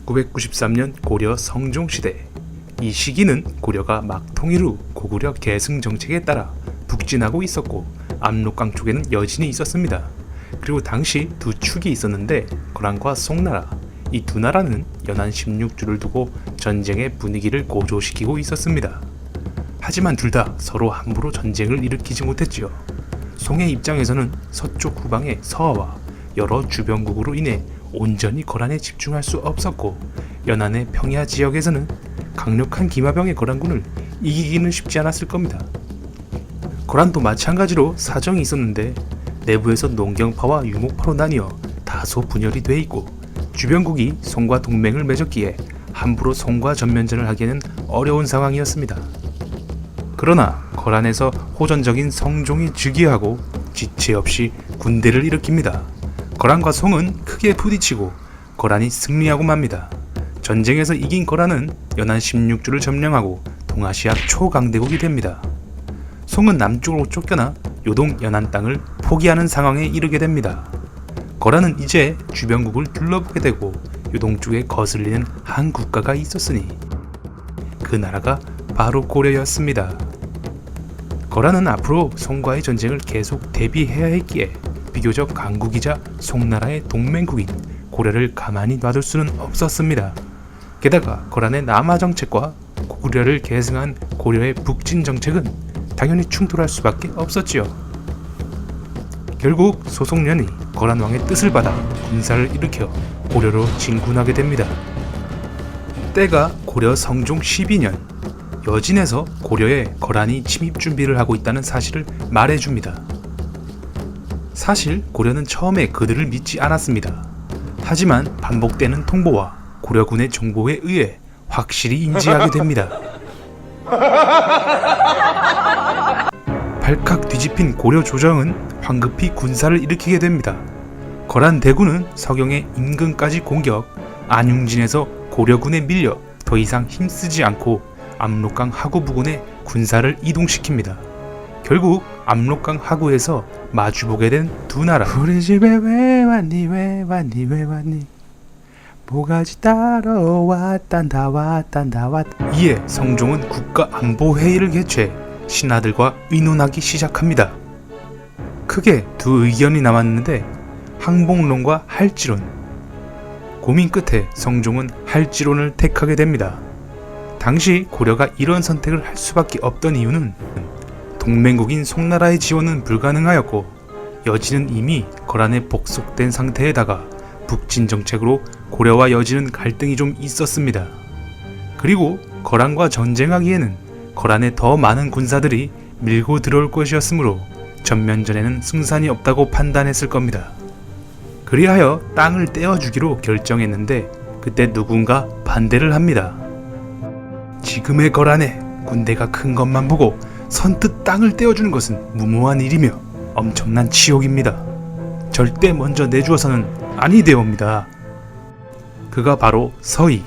(993년) 고려 성종시대. 이 시기는 고려가 막 통일 후 고구려 계승 정책에 따라 북진하고 있었고 압록강 쪽에는 여진이 있었습니다. 그리고 당시 두 축이 있었는데 거란과 송나라, 이 두 나라는 연안 16주를 두고 전쟁의 분위기를 고조시키고 있었습니다. 하지만 둘 다 서로 함부로 전쟁을 일으키지 못했지요. 송의 입장에서는 서쪽 후방의 서하와 여러 주변국으로 인해 온전히 거란에 집중할 수 없었고, 연안의 평야 지역에서는 강력한 기마병의 거란군을 이기기는 쉽지 않았을 겁니다. 거란도 마찬가지로 사정이 있었는데 내부에서 농경파와 유목파로 나뉘어 다소 분열이 돼 있고, 주변국이 송과 동맹을 맺었기에 함부로 송과 전면전을 하기에는 어려운 상황이었습니다. 그러나 거란에서 호전적인 성종이 즉위하고 지체 없이 군대를 일으킵니다. 거란과 송은 크게 부딪히고 거란이 승리하고 맙니다. 전쟁에서 이긴 거란은 연안 16주를 점령하고 동아시아 초강대국이 됩니다. 송은 남쪽으로 쫓겨나 요동 연안 땅을 포기하는 상황에 이르게 됩니다. 거란은 이제 주변국을 둘러보게 되고 요동 쪽에 거슬리는 한 국가가 있었으니 그 나라가 바로 고려였습니다. 거란은 앞으로 송과의 전쟁을 계속 대비해야 했기에 비교적 강국이자 송나라의 동맹국인 고려를 가만히 놔둘 수는 없었습니다. 게다가 거란의 남하 정책과 고구려를 계승한 고려의 북진 정책은 당연히 충돌할 수밖에 없었지요. 결국 소송련이 거란 왕의 뜻을 받아 군사를 일으켜 고려로 진군하게 됩니다. 때가 고려 성종 12년, 여진에서 고려에 거란이 침입 준비를 하고 있다는 사실을 말해줍니다. 사실 고려는 처음에 그들을 믿지 않았습니다. 하지만 반복되는 통보와 고려군의 정보에 의해 확실히 인지하게 됩니다. 발칵 뒤집힌 고려 조정은 황급히 군사를 일으키게 됩니다. 거란 대군은 서경의 인근까지 공격, 안융진에서 고려군에 밀려 더 이상 힘쓰지 않고 압록강 하구 부근에 군사를 이동시킵니다. 결국 압록강 하구에서 마주보게 된 두 나라. 우리 집에 왜 왔니 왜 왔니 왜 왔니 모가지 따러 왔단다 왔단다 왔. 이에 성종은 국가안보회의를 개최해 신하들과 의논하기 시작합니다. 크게 두 의견이 남았는데 항복론과 할지론. 고민 끝에 성종은 할지론을 택하게 됩니다. 당시 고려가 이런 선택을 할 수밖에 없던 이유는 동맹국인 송나라의 지원은 불가능하였고 여진은 이미 거란에 복속된 상태에다가 북진 정책으로 고려와 여진은 갈등이 좀 있었습니다. 그리고 거란과 전쟁하기에는 거란에 더 많은 군사들이 밀고 들어올 것이었으므로 전면전에는 승산이 없다고 판단했을 겁니다. 그리하여 땅을 떼어주기로 결정했는데 그때 누군가 반대를 합니다. 지금의 거란에 군대가 큰 것만 보고 선뜻 땅을 떼어주는 것은 무모한 일이며 엄청난 치욕입니다. 절대 먼저 내주어서는 아니되옵니다. 그가 바로 서희.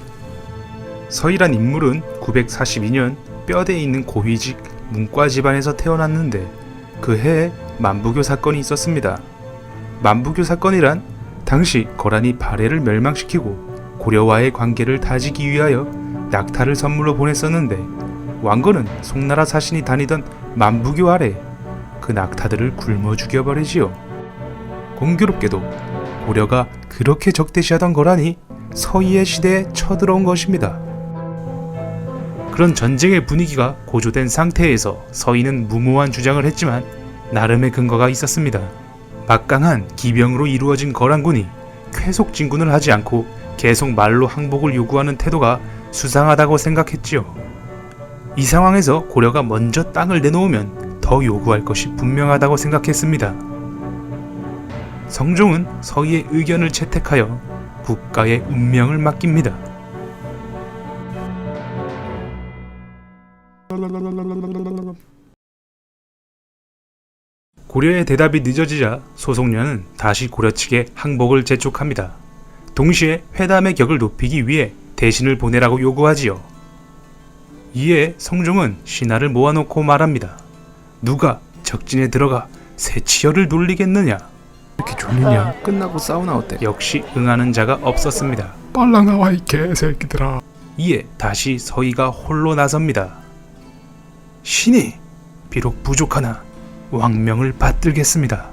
서희란 인물은 942년 뼈대에 있는 고위직 문과 집안에서 태어났는데 그 해에 만부교 사건이 있었습니다. 만부교 사건이란 당시 거란이 발해를 멸망시키고 고려와의 관계를 다지기 위하여 낙타를 선물로 보냈었는데 왕건은 송나라 사신이 다니던 만부교 아래 그 낙타들을 굶어 죽여버리지요. 공교롭게도 고려가 그렇게 적대시하던 거란이 서희의 시대에 쳐들어온 것입니다. 그런 전쟁의 분위기가 고조된 상태에서 서희는 무모한 주장을 했지만 나름의 근거가 있었습니다. 막강한 기병으로 이루어진 거란군이 쾌속 진군을 하지 않고 계속 말로 항복을 요구하는 태도가 수상하다고 생각했지요. 이 상황에서 고려가 먼저 땅을 내놓으면 더 요구할 것이 분명하다고 생각했습니다. 성종은 서희의 의견을 채택하여 국가의 운명을 맡깁니다. 고려의 대답이 늦어지자 소송련은 다시 고려 측에 항복을 재촉합니다. 동시에 회담의 격을 높이기 위해 대신을 보내라고 요구하지요. 이에 성종은 신하를 모아놓고 말합니다. 누가 적진에 들어가 새치열을 놀리겠느냐? 이렇게 졸리냐? 끝나고 사우나 어때? 역시 응하는 자가 없었습니다. 빨랑 나와 이 개새끼들아. 이에 다시 서희가 홀로 나섭니다. 신이 비록 부족하나 왕명을 받들겠습니다.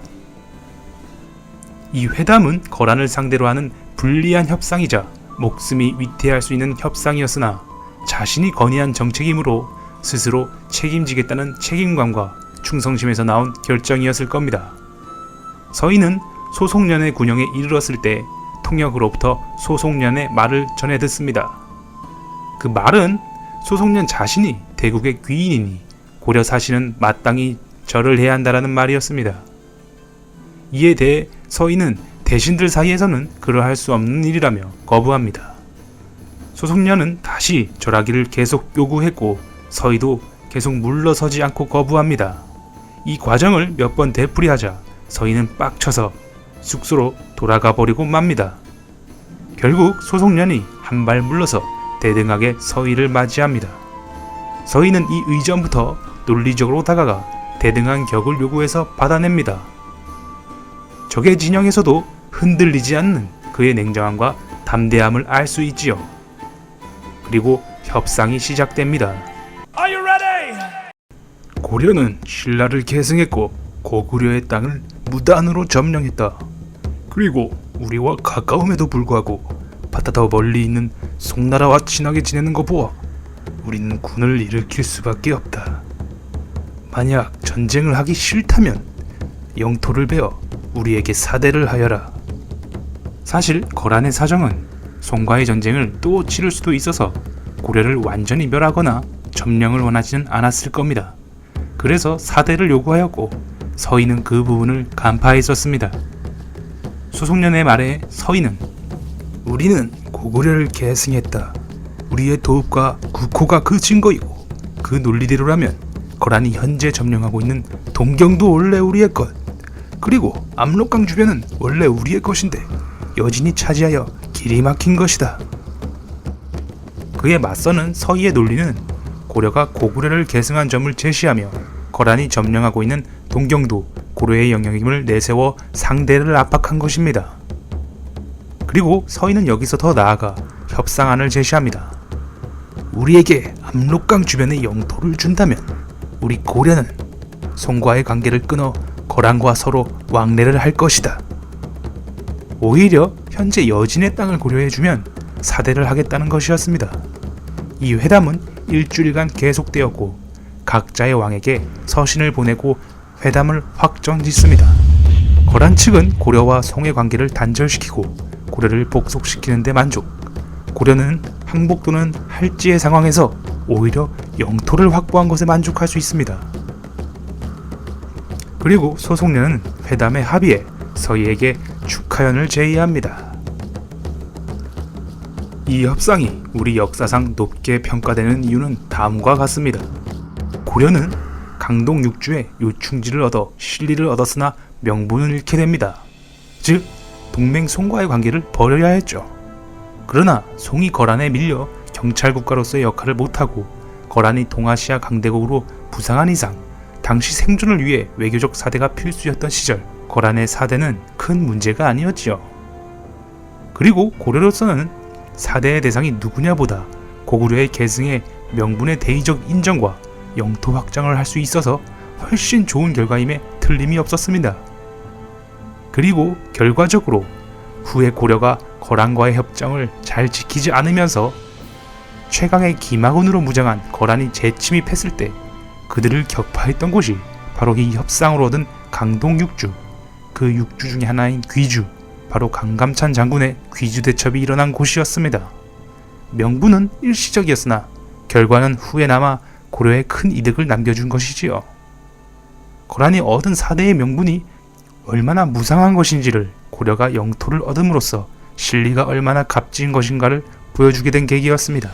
이 회담은 거란을 상대로 하는 불리한 협상이자 목숨이 위태할 수 있는 협상이었으나 자신이 건의한 정책이므로 스스로 책임지겠다는 책임감과 충성심에서 나온 결정이었을 겁니다. 서희는 소송년의 군영에 이르렀을 때 통역으로부터 소송년의 말을 전해 듣습니다. 그 말은 소송년 자신이 대국의 귀인이니 고려 사신은 마땅히 절을 해야 한다라는 말이었습니다. 이에 대해 서희는 대신들 사이에서는 그러할 수 없는 일이라며 거부합니다. 소송년은 다시 절하기를 계속 요구했고 서희도 계속 물러서지 않고 거부합니다. 이 과정을 몇 번 되풀이하자 서희는 빡쳐서 숙소로 돌아가 버리고 맙니다. 결국 소송년이 한 발 물러서 대등하게 서희를 맞이합니다. 서희는 이 의전부터 논리적으로 다가가 대등한 격을 요구해서 받아냅니다. 적의 진영에서도 흔들리지 않는 그의 냉정함과 담대함을 알 수 있지요. 그리고 협상이 시작됩니다. 고려는 신라를 계승했고 고구려의 땅을 무단으로 점령했다. 그리고 우리와 가까움에도 불구하고 바다 더 멀리 있는 송나라와 친하게 지내는 거 보아 우리는 군을 일으킬 수밖에 없다. 만약 전쟁을 하기 싫다면 영토를 베어 우리에게 사대를 하여라. 사실 거란의 사정은 송과의 전쟁을 또 치를 수도 있어서 고려를 완전히 멸하거나 점령을 원하지는 않았을 겁니다. 그래서 사대를 요구하였고 서희는 그 부분을 간파했었습니다. 소송년의 말에 서희는 우리는 고구려를 계승했다. 우리의 도읍과 국호가 그 증거이고 그 논리대로라면 거란이 현재 점령하고 있는 동경도 원래 우리의 것, 그리고 압록강 주변은 원래 우리의 것인데 여진이 차지하여 길이 막힌 것이다. 그에 맞서는 서희의 논리는 고려가 고구려를 계승한 점을 제시하며 거란이 점령하고 있는 동경도 고려의 영역임을 내세워 상대를 압박한 것입니다. 그리고 서희는 여기서 더 나아가 협상안을 제시합니다. 우리에게 압록강 주변의 영토를 준다면 우리 고려는 송과의 관계를 끊어 거란과 서로 왕래를 할 것이다. 오히려 현재 여진의 땅을 고려해주면 사대를 하겠다는 것이었습니다. 이 회담은 일주일간 계속되었고 각자의 왕에게 서신을 보내고 회담을 확정짓습니다. 거란 측은 고려와 송의 관계를 단절시키고 고려를 복속시키는 데 만족, 고려는 항복 또는 할지의 상황에서 오히려 영토를 확보한 것에 만족할 수 있습니다. 그리고 소송년은 회담의 합의에 서희에게 축하연을 제의합니다. 이 협상이 우리 역사상 높게 평가되는 이유는 다음과 같습니다. 고려는 강동 육주의 요충지를 얻어 실리를 얻었으나 명분을 잃게 됩니다. 즉 동맹 송과의 관계를 버려야 했죠. 그러나 송이 거란에 밀려 경찰국가로서의 역할을 못하고 거란이 동아시아 강대국으로 부상한 이상 당시 생존을 위해 외교적 사대가 필수였던 시절 거란의 사대는 큰 문제가 아니었지요. 그리고 고려로서는 사대의 대상이 누구냐보다 고구려의 계승에 명분의 대의적 인정과 영토 확장을 할 수 있어서 훨씬 좋은 결과임에 틀림이 없었습니다. 그리고 결과적으로 후에 고려가 거란과의 협정을 잘 지키지 않으면서 최강의 기마군으로 무장한 거란이 재침입했을 때 그들을 격파했던 곳이 바로 이 협상으로 얻은 강동 육주, 그 육주 중에 하나인 귀주, 바로 강감찬 장군의 귀주 대첩이 일어난 곳이었습니다. 명분은 일시적이었으나 결과는 후에 남아 고려에 큰 이득을 남겨준 것이지요. 거란이 얻은 사대의 명분이 얼마나 무상한 것인지를 고려가 영토를 얻음으로써 실리가 얼마나 값진 것인가를 보여주게 된 계기였습니다.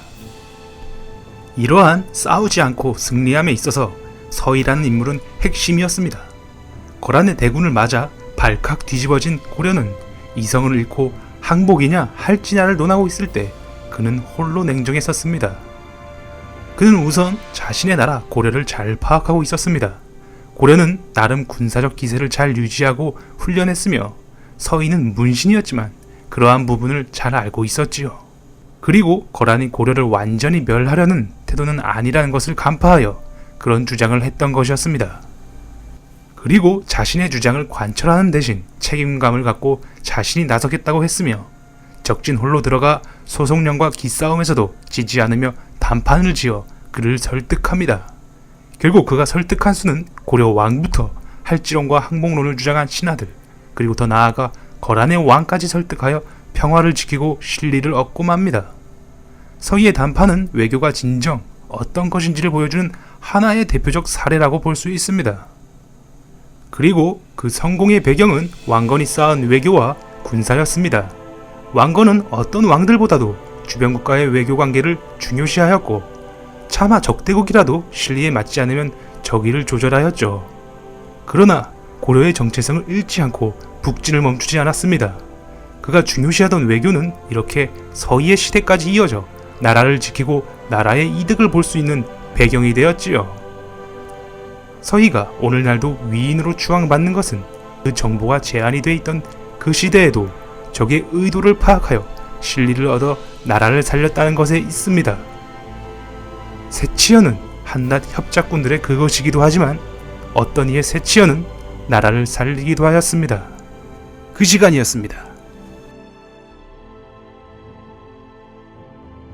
이러한 싸우지 않고 승리함에 있어서 서희라는 인물은 핵심이었습니다. 거란의 대군을 맞아 발칵 뒤집어진 고려는 이성을 잃고 항복이냐 할지냐를 논하고 있을 때 그는 홀로 냉정했었습니다. 그는 우선 자신의 나라 고려를 잘 파악하고 있었습니다. 고려는 나름 군사적 기세를 잘 유지하고 훈련했으며 서희는 문신이었지만 그러한 부분을 잘 알고 있었지요. 그리고 거란이 고려를 완전히 멸하려는 태도는 아니라는 것을 간파하여 그런 주장을 했던 것이었습니다. 그리고 자신의 주장을 관철하는 대신 책임감을 갖고 자신이 나서겠다고 했으며 적진 홀로 들어가 소송령과 기싸움에서도 지지 않으며 단판을 지어 그를 설득합니다. 결국 그가 설득한 수는 고려 왕부터 할지론과 항복론을 주장한 신하들, 그리고 더 나아가 거란의 왕까지 설득하여 평화를 지키고 실리를 얻고 맙니다. 서희의 단판은 외교가 진정 어떤 것인지를 보여주는 하나의 대표적 사례라고 볼 수 있습니다. 그리고 그 성공의 배경은 왕건이 쌓은 외교와 군사였습니다. 왕건은 어떤 왕들보다도 주변 국가의 외교 관계를 중요시하였고 차마 적대국이라도 실리에 맞지 않으면 적의를 조절하였죠. 그러나 고려의 정체성을 잃지 않고 북진을 멈추지 않았습니다. 그가 중요시하던 외교는 이렇게 서희의 시대까지 이어져 나라를 지키고 나라의 이득을 볼 수 있는 배경이 되었지요. 서희가 오늘날도 위인으로 추앙받는 것은 그 정보가 제한이 돼 있던 그 시대에도 적의 의도를 파악하여 실리를 얻어 나라를 살렸다는 것에 있습니다. 세치연은 한낱 협작꾼들의 그것이기도 하지만 어떤 이의 세치연은 나라를 살리기도 하였습니다. 그 시간이었습니다.